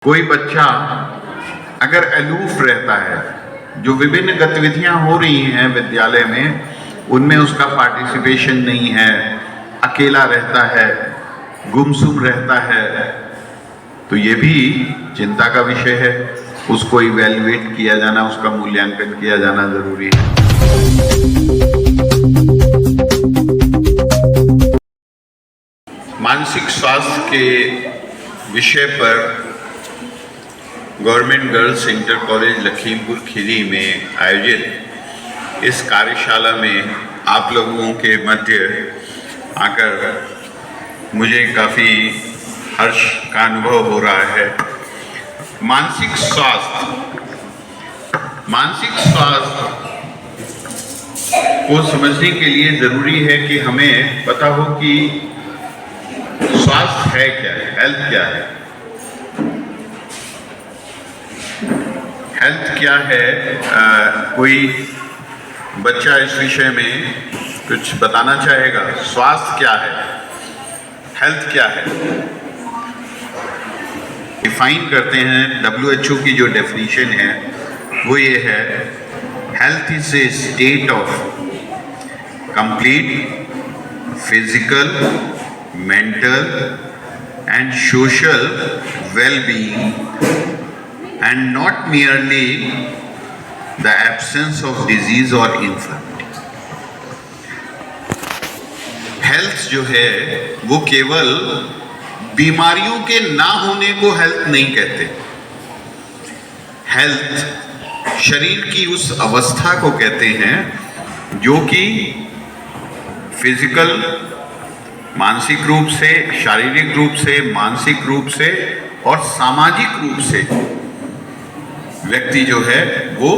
कोई बच्चा अगर अलूफ रहता है, जो विभिन्न गतिविधियां हो रही हैं विद्यालय में, उनमें उसका पार्टिसिपेशन नहीं है, अकेला रहता है, गुमसुम रहता है, तो ये भी चिंता का विषय है। उसको इवैल्यूएट किया जाना, उसका मूल्यांकन किया जाना जरूरी है। मानसिक स्वास्थ्य के विषय पर government girls inter college Lakhimpur Kheri में आयोजित इस कार्यशाला में आप लोगों के मध्य आकर मुझे काफ़ी हर्ष का अनुभव हो रहा है। मानसिक स्वास्थ्य को समझने के लिए ज़रूरी है कि हमें पता हो कि स्वास्थ्य है क्या है, हेल्थ क्या है। हेल्थ क्या है, कोई बच्चा इस विषय में कुछ बताना चाहेगा? स्वास्थ्य क्या है, हेल्थ क्या है? डिफाइन करते हैं, WHO की जो डेफिनेशन है वो ये है, health is a state of complete physical, mental and social wellbeing and not merely the absence of disease or infirmity. Health जो है वो केवल बीमारियों के ना होने को हेल्थ नहीं कहते। हेल्थ शरीर की उस अवस्था को कहते हैं जो कि फिजिकल, मानसिक रूप से, शारीरिक रूप से, मानसिक रूप से और सामाजिक रूप से व्यक्ति जो है वो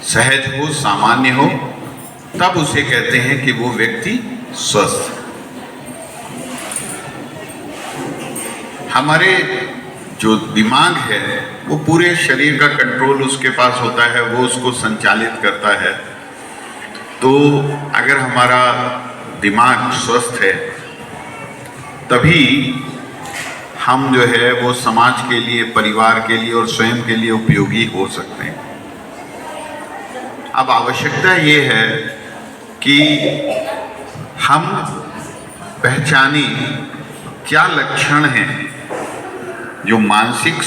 सहज हो, सामान्य हो, तब उसे कहते हैं कि वो व्यक्ति स्वस्थ। हमारे जो दिमाग है वो पूरे शरीर का कंट्रोल उसके पास होता है, वो उसको संचालित करता है। तो अगर हमारा दिमाग स्वस्थ है तभी हम जो है वो समाज के लिए, परिवार के लिए और स्वयं के लिए उपयोगी हो सकते हैं। अब आवश्यकता ये है कि हम पहचाने क्या लक्षण हैं जो मानसिक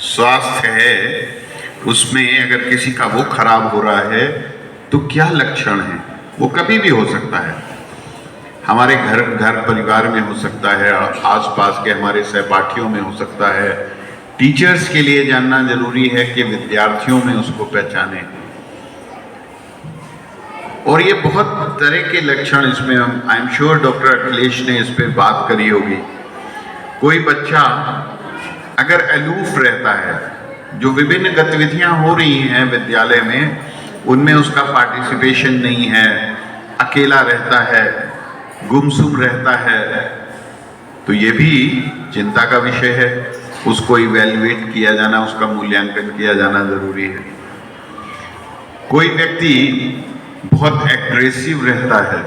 स्वास्थ्य है उसमें, अगर किसी का वो खराब हो रहा है तो क्या लक्षण है। वो कभी भी हो सकता है, हमारे घर परिवार में हो सकता है, आसपास के हमारे सहपाठियों में हो सकता है। टीचर्स के लिए जानना जरूरी है कि विद्यार्थियों में उसको पहचाने। और ये बहुत तरह के लक्षण इसमें, I am sure doctor Akhilesh ने इस पे बात करी होगी। कोई बच्चा अगर अलूफ रहता है, जो विभिन्न गतिविधियां हो रही हैं विद्यालय में, उनमें उसका पार्टिसिपेशन नहीं है, अकेला रहता है, गुमसुम रहता है, तो ये भी चिंता का विषय है। उसको इवैल्यूएट किया जाना, उसका मूल्यांकन किया जाना जरूरी है। कोई व्यक्ति बहुत एग्रेसिव रहता है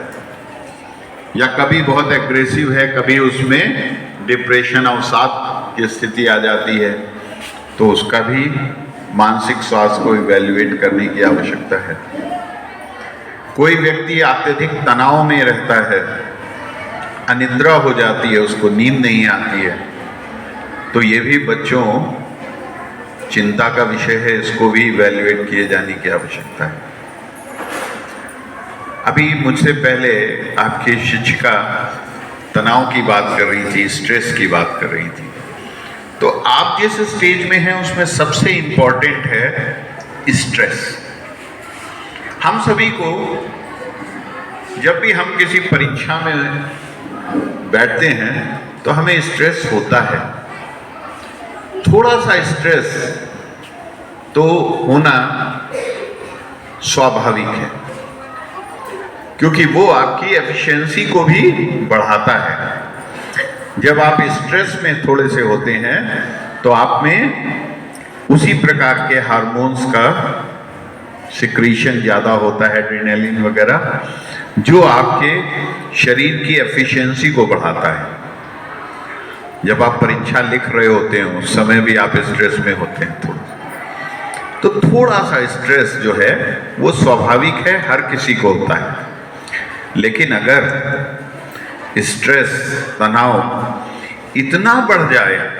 या कभी बहुत एग्रेसिव है, कभी उसमें डिप्रेशन, अवसाद की स्थिति आ जाती है, तो उसका भी मानसिक स्वास्थ्य को इवैल्यूएट करने की आवश्यकता है। कोई व्यक्ति अत्यधिक तनाव में रहता है, अनिद्रा हो जाती है, उसको नींद नहीं आती है, तो ये भी बच्चों चिंता का विषय है, इसको भी इवैल्यूएट किए जाने की आवश्यकता है। अभी मुझसे पहले आपकी शिक्षिका तनाव की बात कर रही थी, स्ट्रेस की बात कर रही थी। तो आप जिस स्टेज में हैं उसमें सबसे इंपॉर्टेंट है स्ट्रेस। हम सभी को जब भी हम किसी परीक्षा में बैठते हैं तो हमें स्ट्रेस होता है। थोड़ा सा स्ट्रेस तो होना स्वाभाविक है, क्योंकि वो आपकी एफिशिएंसी को भी बढ़ाता है। जब आप स्ट्रेस में थोड़े से होते हैं तो आप में उसी प्रकार के हार्मोन्स का सिक्रीशन ज़्यादा होता है, एड्रेनालिन वगैरह, जो आपके शरीर की एफिशिएंसी को बढ़ाता है। जब आप परीक्षा लिख रहे होते हैं उस समय भी आप स्ट्रेस में होते हैं थोड़ा, तो थोड़ा सा स्ट्रेस जो है वो स्वाभाविक है, हर किसी को होता है। लेकिन अगर स्ट्रेस, तनाव इतना बढ़ जाए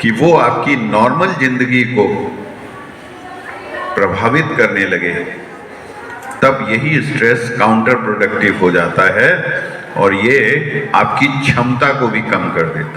कि वो आपकी नॉर्मल जिंदगी को प्रभावित करने लगे, तब यही स्ट्रेस काउंटर प्रोडक्टिव हो जाता है और ये आपकी क्षमता को भी कम कर देता है।